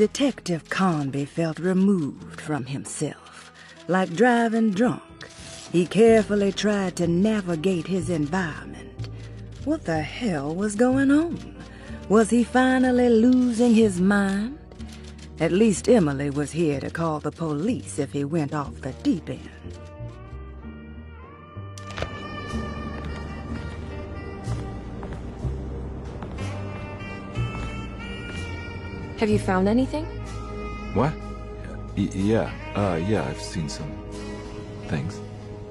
Detective Conby felt removed from himself. Like driving drunk, he carefully tried to navigate his environment. What the hell was going on? Was he finally losing his mind? At least Emily was here to call the police if he went off the deep end. Have you found anything? What? Yeah, I've seen some things.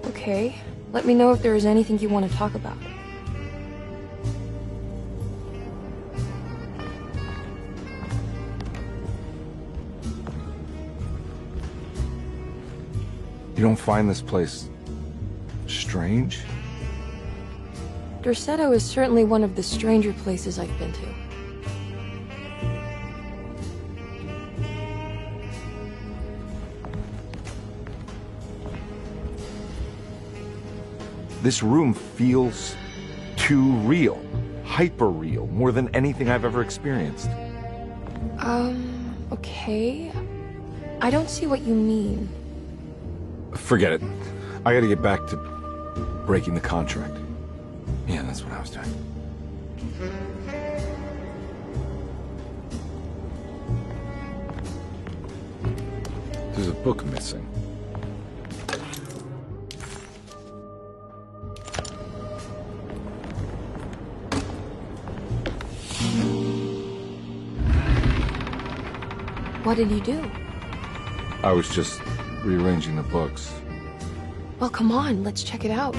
Okay. Let me know if there is anything you want to talk about. You don't find this place strange? Derceto is certainly one of the stranger places I've been to. This room feels too real. Hyper real. More than anything I've ever experienced. Okay. I don't see what you mean. Forget it. I gotta get back to breaking the contract. Yeah, that's what I was doing. There's a book missing. What did you do? I was just rearranging the books. Well, come on, let's check it out.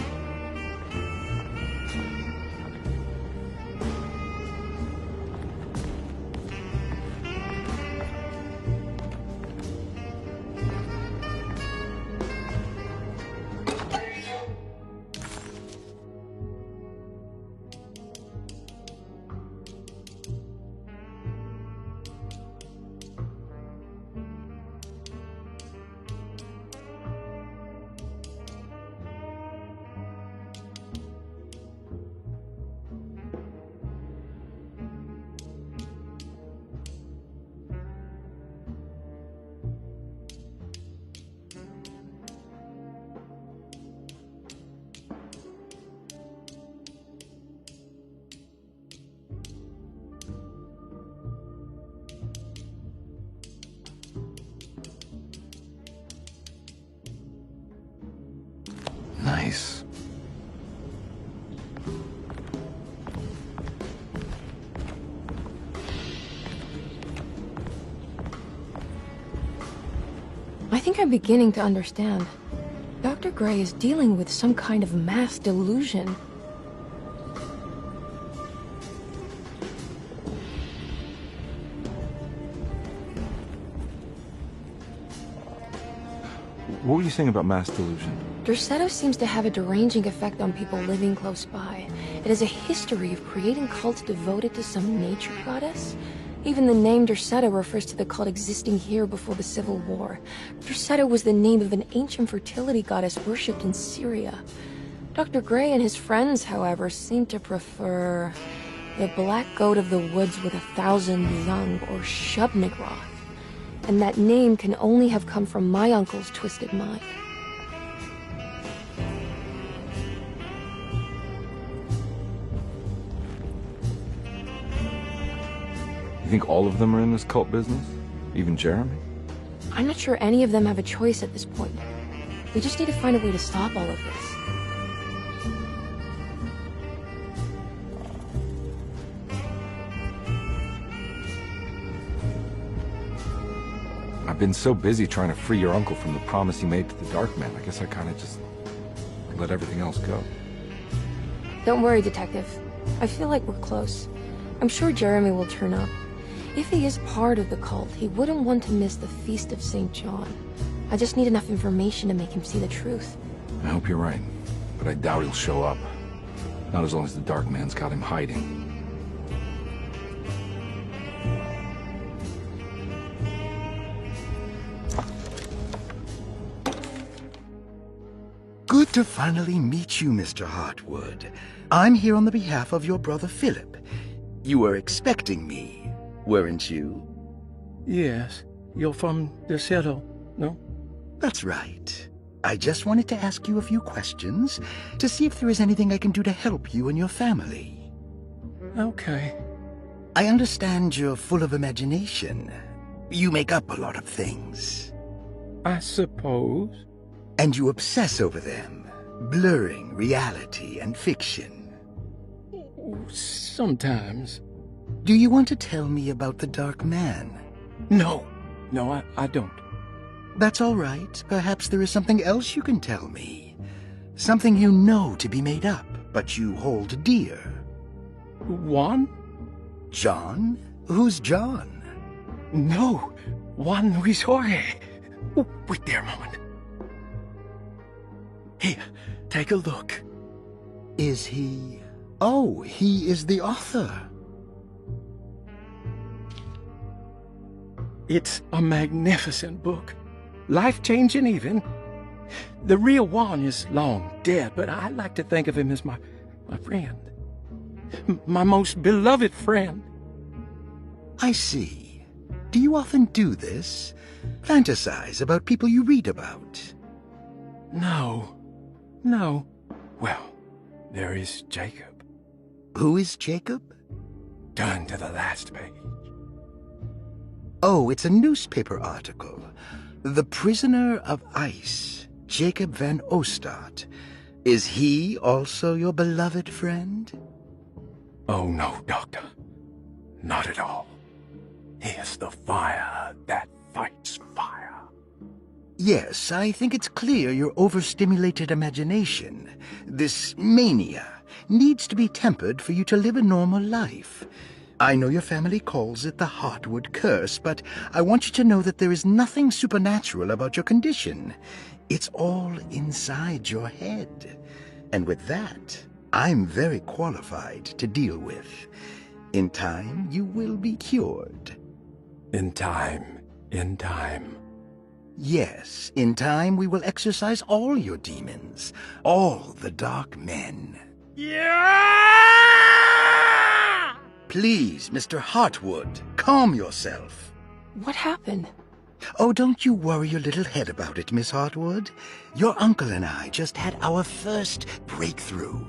Nice. I think I'm beginning to understand. Dr. Gray is dealing with some kind of mass delusion. What were you saying about mass delusion? Derceto seems to have a deranging effect on people living close by. It has a history of creating cults devoted to some nature goddess. Even the name Derceto refers to the cult existing here before the Civil War. Derceto was the name of an ancient fertility goddess worshipped in Syria. Dr. Gray and his friends, however, seem to prefer the black goat of the woods with 1,000 young, or Shub-Nigroth. And that name can only have come from my uncle's twisted mind. You think all of them are in this cult business? Even Jeremy? I'm not sure any of them have a choice at this point. We just need to find a way to stop all of this. I've been so busy trying to free your uncle from the promise he made to the Dark Man. I guess I kind of just let everything else go. Don't worry, Detective. I feel like we're close. I'm sure Jeremy will turn up. If he is part of the cult, he wouldn't want to miss the Feast of St. John. I just need enough information to make him see the truth. I hope you're right, but I doubt he'll show up. Not as long as the Dark Man's got him hiding. Good to finally meet you, Mr. Hartwood. I'm here on the behalf of your brother Philip. You were expecting me, weren't you? Yes, you're from the city, no? That's right. I just wanted to ask you a few questions to see if there is anything I can do to help you and your family. Okay. I understand you're full of imagination. You make up a lot of things. I suppose. And you obsess over them, blurring reality and fiction. Sometimes. Do you want to tell me about the Dark Man? No, I don't. That's all right. Perhaps there is something else you can tell me. Something you know to be made up, but you hold dear. Juan? John? Who's John? No, Juan Luis Jorge. Oh, wait there a moment. Here, take a look. Is he... Oh, he is the author. It's a magnificent book. Life-changing even. The real Juan is long dead, but I like to think of him as my friend. My most beloved friend. I see. Do you often do this? Fantasize about people you read about? No. Well, there is Jacob. Who is Jacob? Turn to the last page. Oh, it's a newspaper article. The Prisoner of Ice, Jacob van Ostad. Is he also your beloved friend? Oh, no, Doctor. Not at all. He is the fire that fights fire. Yes, I think it's clear your overstimulated imagination, this mania, needs to be tempered for you to live a normal life. I know your family calls it the Heartwood curse, but I want you to know that there is nothing supernatural about your condition. It's all inside your head. And with that, I'm very qualified to deal with. In time, you will be cured. In time. Yes, in time we will exorcise all your demons, all the dark men. Yeah! Please, Mr. Heartwood, calm yourself. What happened? Oh, don't you worry your little head about it, Miss Heartwood. Your uncle and I just had our first breakthrough.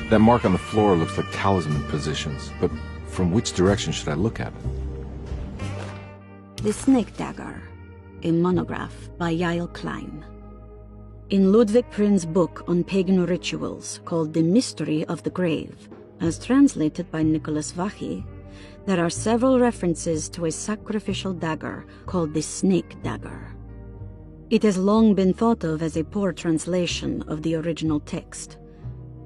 That mark on the floor looks like talisman positions, but from which direction should I look at it? The Snake Dagger, a monograph by Yael Klein. In Ludwig Prin's book on pagan rituals called The Mystery of the Grave, as translated by Nicholas Vachy, there are several references to a sacrificial dagger called the Snake Dagger. It has long been thought of as a poor translation of the original text,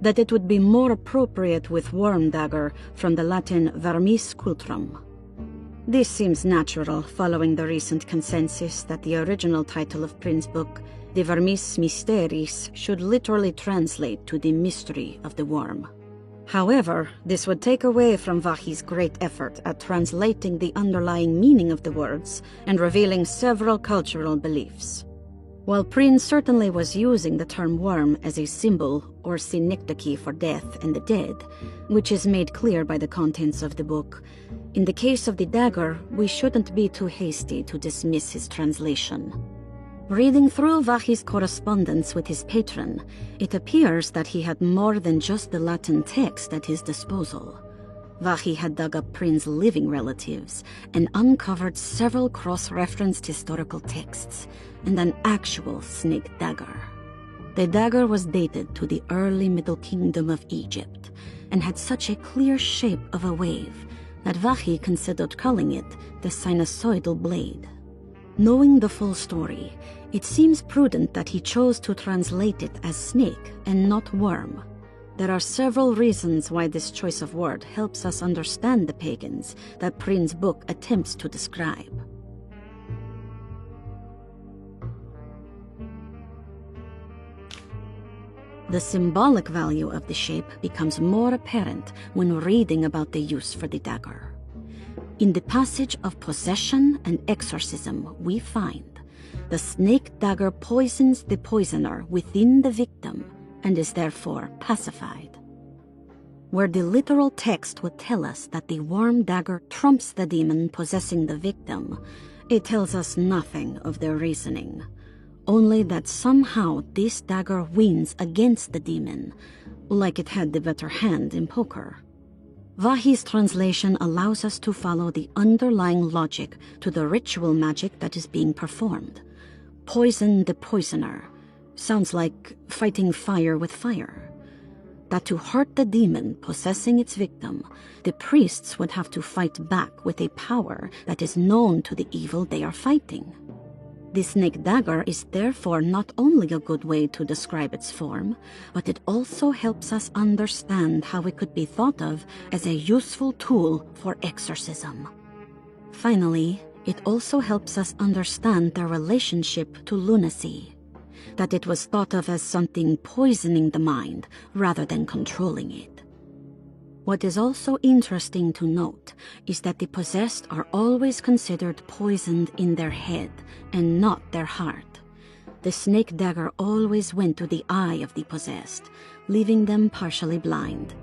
that it would be more appropriate with worm dagger from the Latin vermis cultrum. This seems natural following the recent consensus that the original title of Prin's book, De Vermis Mysteris, should literally translate to the mystery of the worm. However, this would take away from Vachy's great effort at translating the underlying meaning of the words and revealing several cultural beliefs. While Prin certainly was using the term worm as a symbol or synecdoche for death and the dead, which is made clear by the contents of the book, in the case of the dagger, we shouldn't be too hasty to dismiss his translation. Reading through Vachy's correspondence with his patron, it appears that he had more than just the Latin text at his disposal. Vachy had dug up Prin's living relatives and uncovered several cross-referenced historical texts and an actual snake dagger. The dagger was dated to the early Middle Kingdom of Egypt and had such a clear shape of a wave that Vachy considered calling it the sinusoidal blade. Knowing the full story, it seems prudent that he chose to translate it as snake and not worm. There are several reasons why this choice of word helps us understand the pagans that Prin's book attempts to describe. The symbolic value of the shape becomes more apparent when reading about the use for the dagger. In the passage of possession and exorcism, we find The snake dagger poisons the poisoner within the victim and is therefore pacified. Where the literal text would tell us that the worm dagger trumps the demon possessing the victim, it tells us nothing of their reasoning, only that somehow this dagger wins against the demon, like it had the better hand in poker. Vahi's translation allows us to follow the underlying logic to the ritual magic that is being performed. Poison the poisoner sounds like fighting fire with fire. That to hurt the demon possessing its victim, the priests would have to fight back with a power that is known to the evil they are fighting. The snake dagger is therefore not only a good way to describe its form, but it also helps us understand how it could be thought of as a useful tool for exorcism. Finally, it also helps us understand their relationship to lunacy, that it was thought of as something poisoning the mind rather than controlling it. What is also interesting to note is that the possessed are always considered poisoned in their head and not their heart. The snake dagger always went to the eye of the possessed, leaving them partially blind,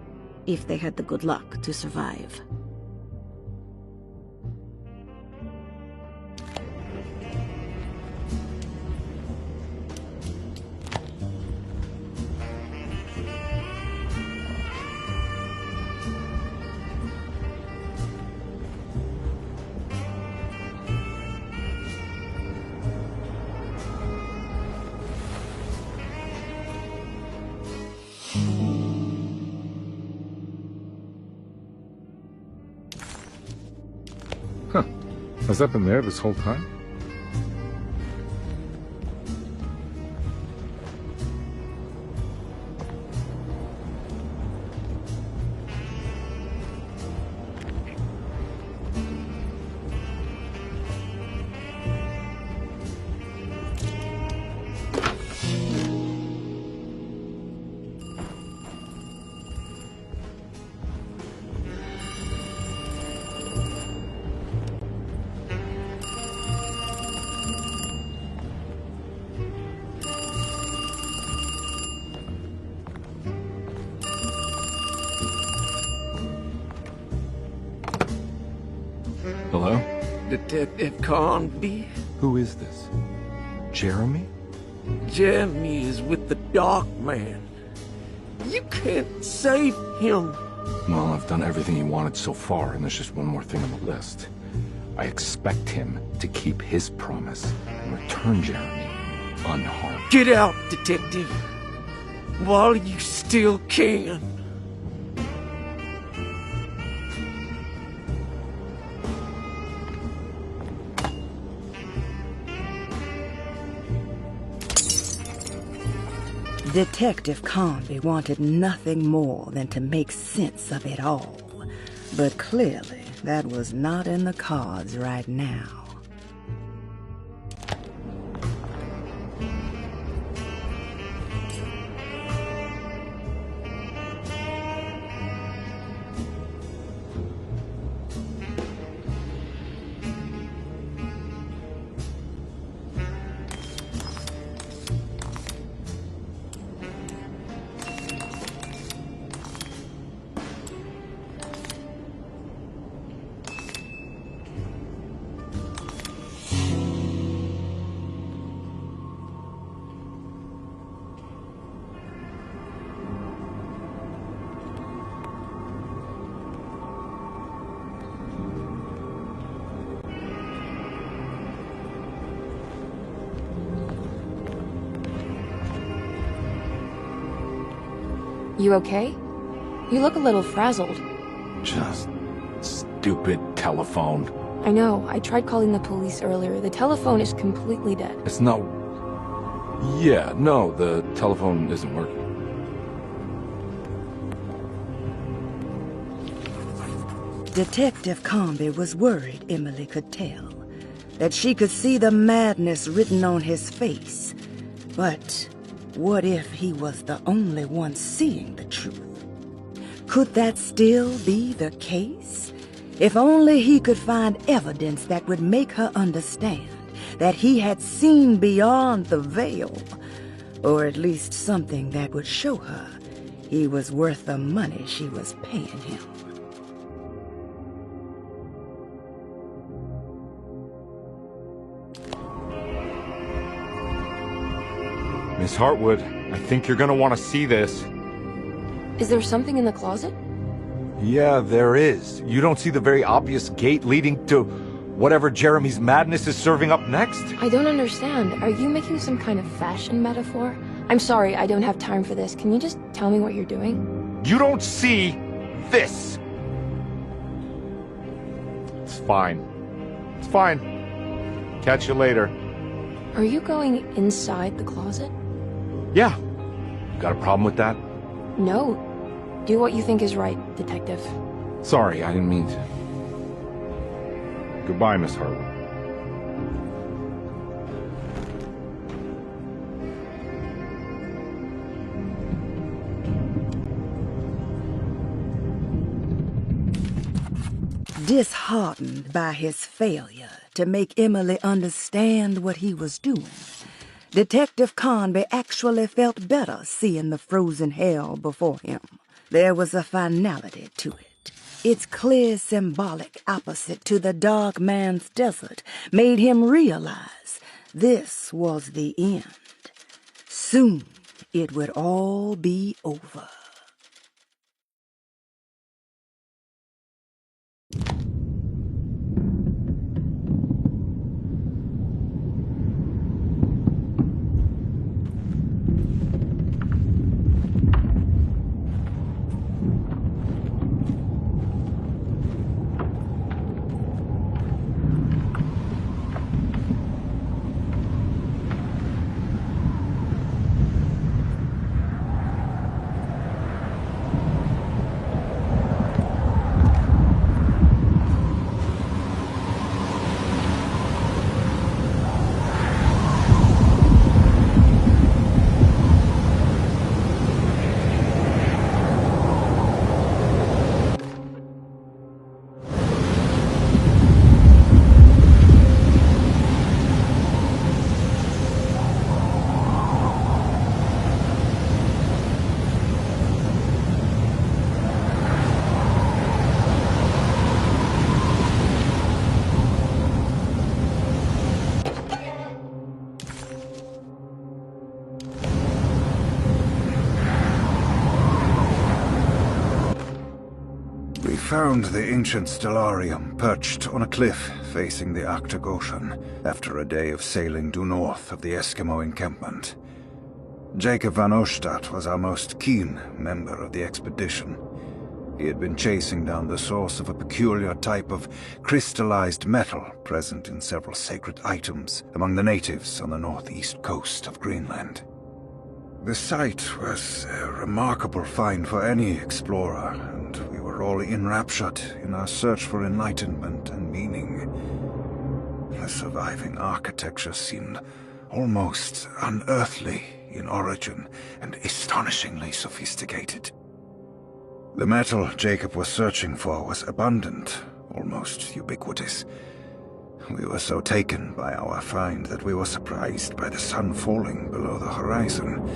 if they had the good luck to survive. Huh. Has that been there this whole time? Hello? Detective Conby? Who is this? Jeremy? Jeremy is with the Dark Man. You can't save him. Well, I've done everything he wanted so far, and there's just one more thing on the list. I expect him to keep his promise and return Jeremy unharmed. Get out, Detective, while you still can. Detective Conby wanted nothing more than to make sense of it all. But clearly, that was not in the cards right now. You okay? You look a little frazzled. Just stupid telephone. I know. I tried calling the police earlier. The telephone is completely dead. It's not... Yeah, no, the telephone isn't working. Detective Conby was worried Emily could tell, that she could see the madness written on his face. But what if he was the only one seeing the truth? Could that still be the case? If only he could find evidence that would make her understand that he had seen beyond the veil, or at least something that would show her he was worth the money she was paying him. Miss Hartwood, I think you're gonna want to see this. Is there something in the closet? Yeah, there is. You don't see the very obvious gate leading to whatever Jeremy's madness is serving up next? I don't understand. Are you making some kind of fashion metaphor? I'm sorry, I don't have time for this. Can you just tell me what you're doing? You don't see this! It's fine. It's fine. Catch you later. Are you going inside the closet? Yeah. Got a problem with that? No. Do what you think is right, Detective. Sorry, I didn't mean to. Goodbye, Miss Hartwood. Disheartened by his failure to make Emily understand what he was doing, Detective Conby actually felt better seeing the frozen hell before him. There was a finality to it. Its clear symbolic opposite to the dark man's desert made him realize this was the end. Soon it would all be over. Found the ancient stellarium perched on a cliff facing the Arctic Ocean after a day of sailing due north of the Eskimo encampment. Jacob van Oostad was our most keen member of the expedition. He had been chasing down the source of a peculiar type of crystallized metal present in several sacred items among the natives on the northeast coast of Greenland. The site was a remarkable find for any explorer, and we were all enraptured in our search for enlightenment and meaning. The surviving architecture seemed almost unearthly in origin and astonishingly sophisticated. The metal Jacob was searching for was abundant, almost ubiquitous. We were so taken by our find that we were surprised by the sun falling below the horizon.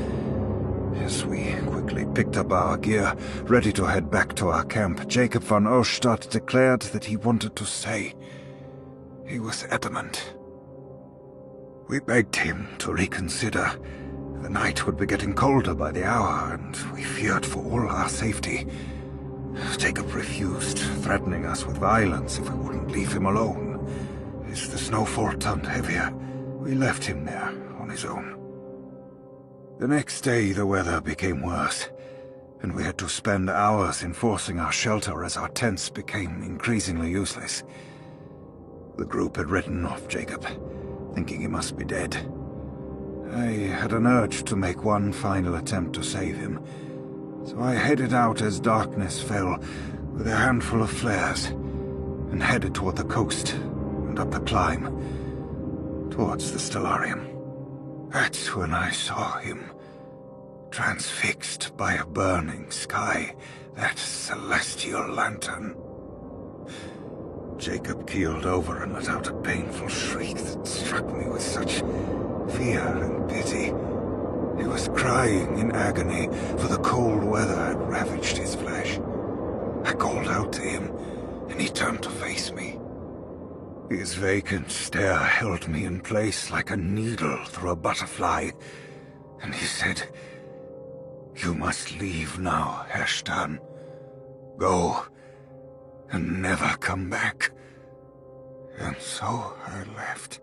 As we quickly picked up our gear, ready to head back to our camp, Jacob van Oostad declared that he wanted to stay. He was adamant. We begged him to reconsider. The night would be getting colder by the hour, and we feared for all our safety. Jacob refused, threatening us with violence if we wouldn't leave him alone. As the snowfall turned heavier, we left him there on his own. The next day, the weather became worse, and we had to spend hours enforcing our shelter as our tents became increasingly useless. The group had written off Jacob, thinking he must be dead. I had an urge to make one final attempt to save him, so I headed out as darkness fell with a handful of flares and headed toward the coast and up the climb towards the stellarium. That's when I saw him, transfixed by a burning sky, that celestial lantern. Jacob keeled over and let out a painful shriek that struck me with such fear and pity. He was crying in agony, for the cold weather had ravaged his flesh. I called out to him, and he turned to face me. His vacant stare held me in place like a needle through a butterfly, and he said, "You must leave now, Ashtan. Go, and never come back." And so I left.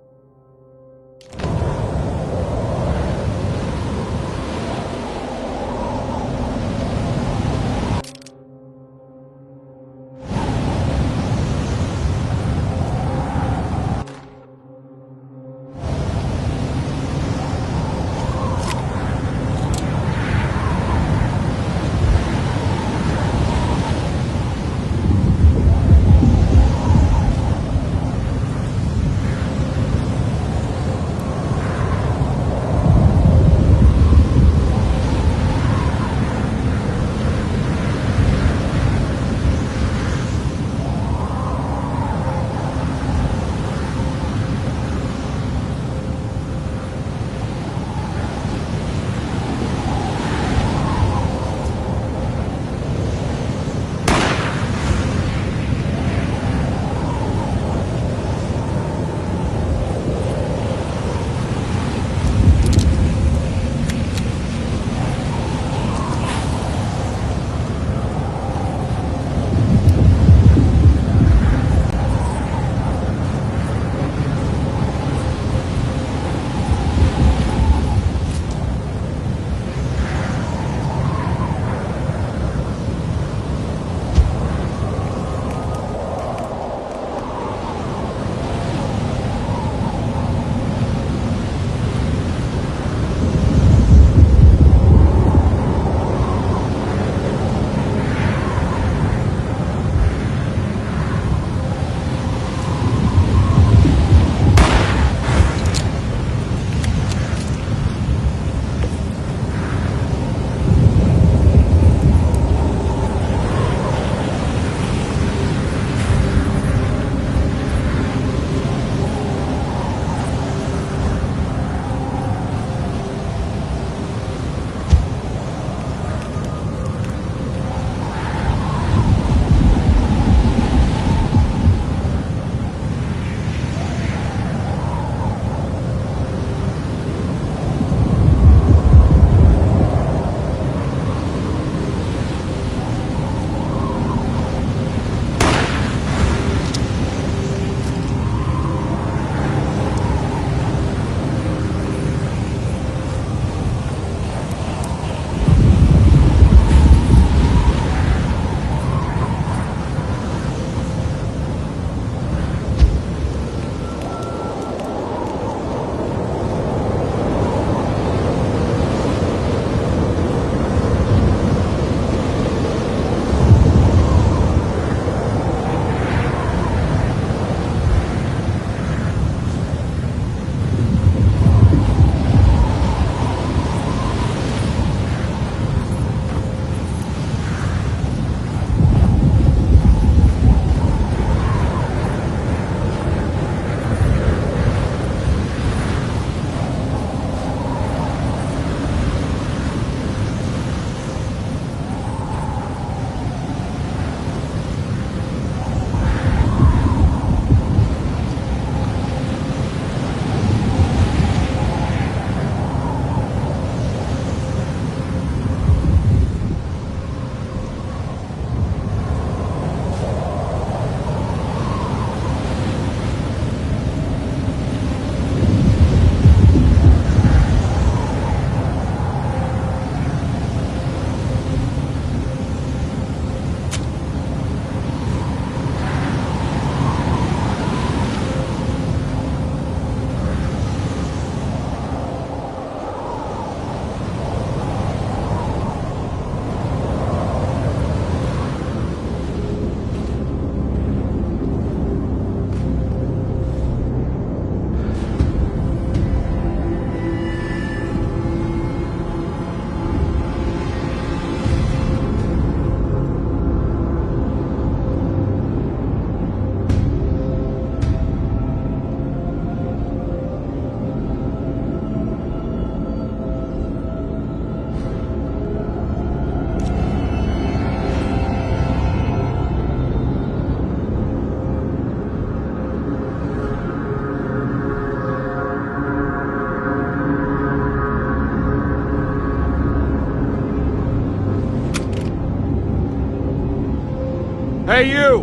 Hey, you!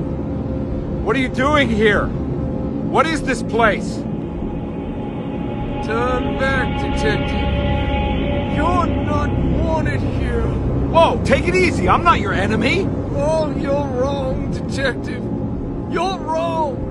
What are you doing here? What is this place? Turn back, Detective. You're not wanted here. Whoa, take it easy. I'm not your enemy. Oh, you're wrong, Detective. You're wrong.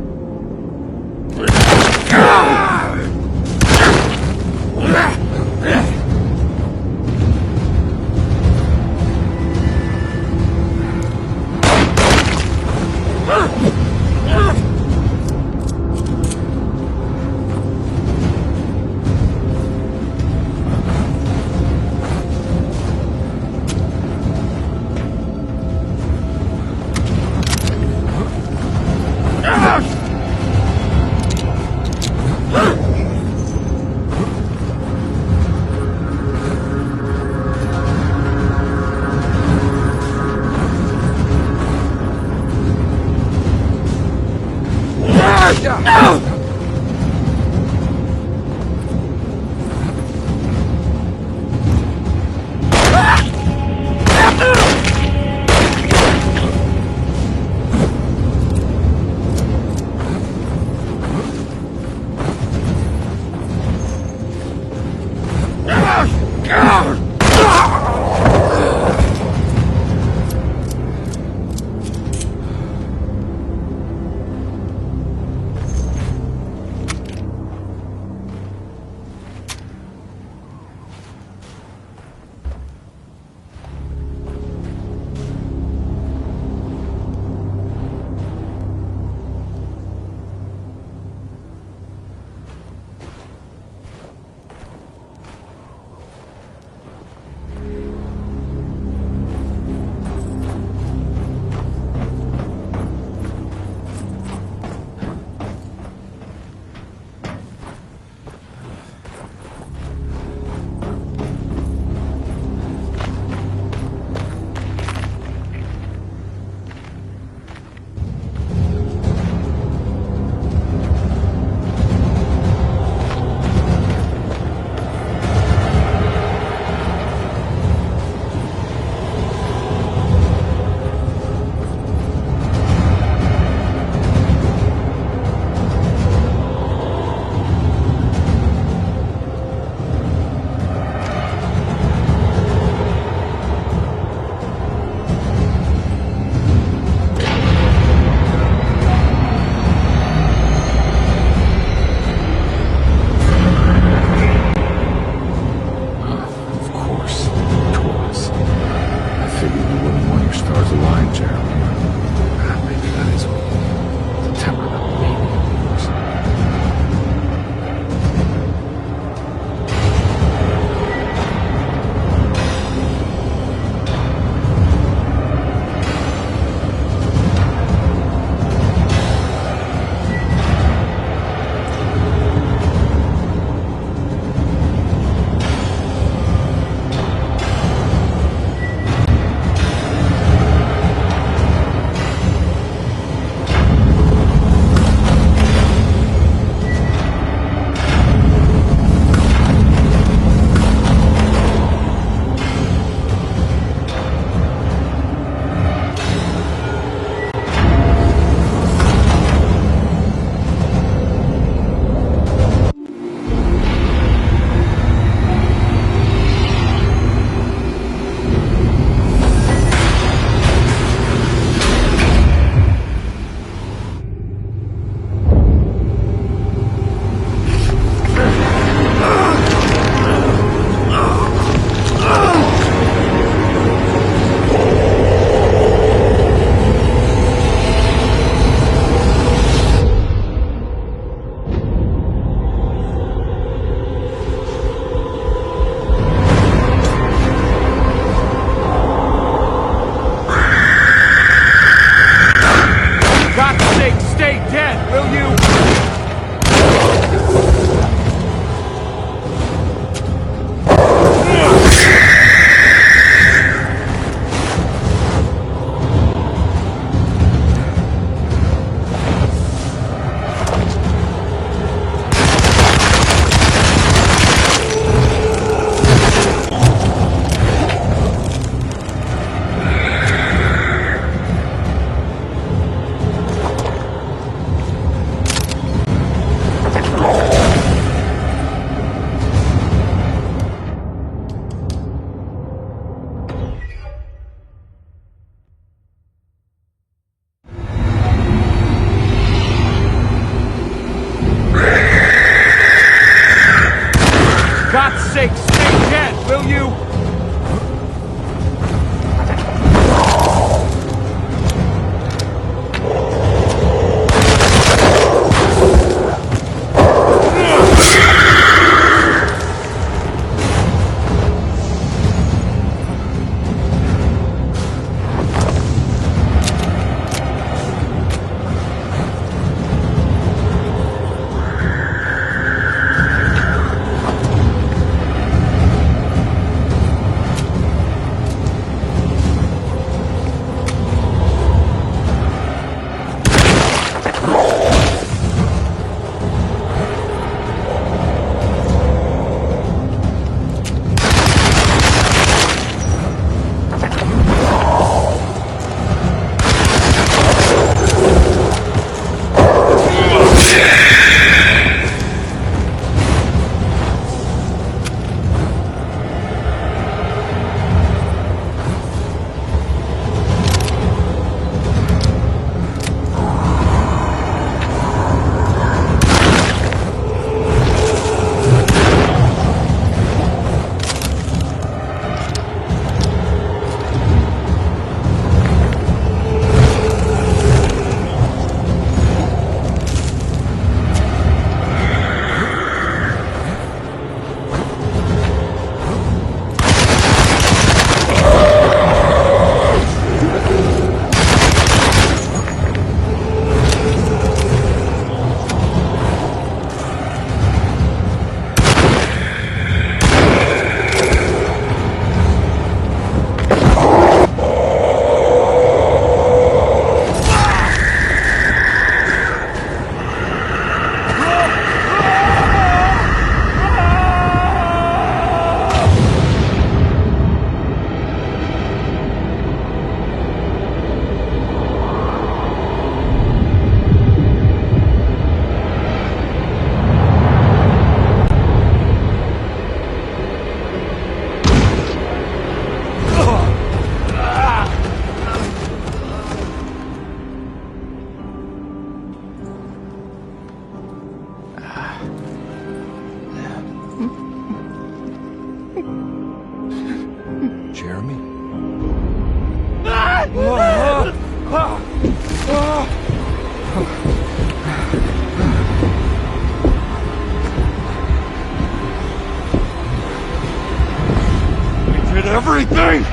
everything!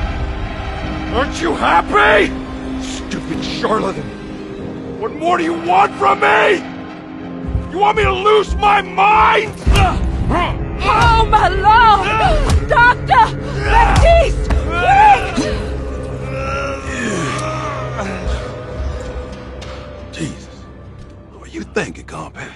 Aren't you happy? Stupid charlatan! What more do you want from me? You want me to lose my mind? Oh, my lord! Doctor! Baptiste! Wait! Jesus. What are you thinking, compadre?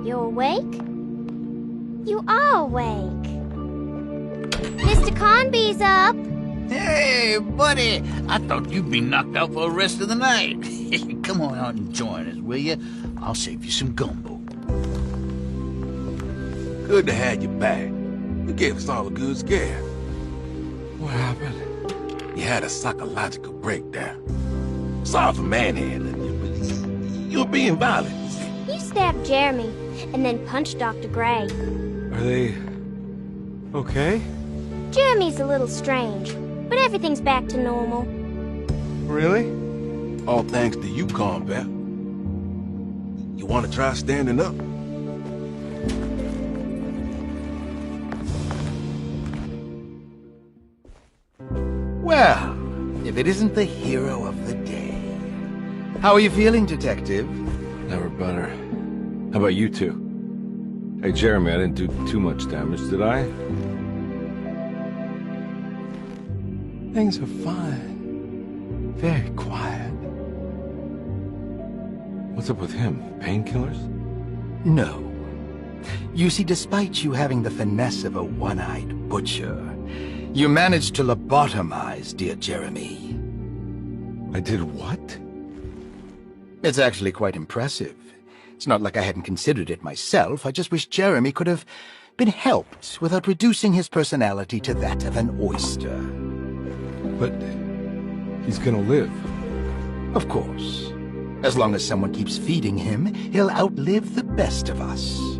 You awake? You are awake. Mr. Conby's up. Hey, buddy! I thought you'd be knocked out for the rest of the night. Come on out and join us, will you? I'll save you some gumbo. Good to have you back. You gave us all a good scare. What happened? You had a psychological breakdown. Sorry for manhandling you, but you're being violent. You stabbed Jeremy, and then punched Dr. Gray. Are they... okay? Jeremy's a little strange, but everything's back to normal. Really? All thanks to you, combat. You want to try standing up? Well, if it isn't the hero of the day. How are you feeling, Detective? Never better. How about you two? Hey, Jeremy, I didn't do too much damage, did I? Things are fine. Very quiet. What's up with him? Painkillers? No. You see, despite you having the finesse of a one-eyed butcher, you managed to lobotomize dear Jeremy. I did what? It's actually quite impressive. It's not like I hadn't considered it myself. I just wish Jeremy could have been helped without reducing his personality to that of an oyster. But he's gonna live. Of course. As long as someone keeps feeding him, he'll outlive the best of us.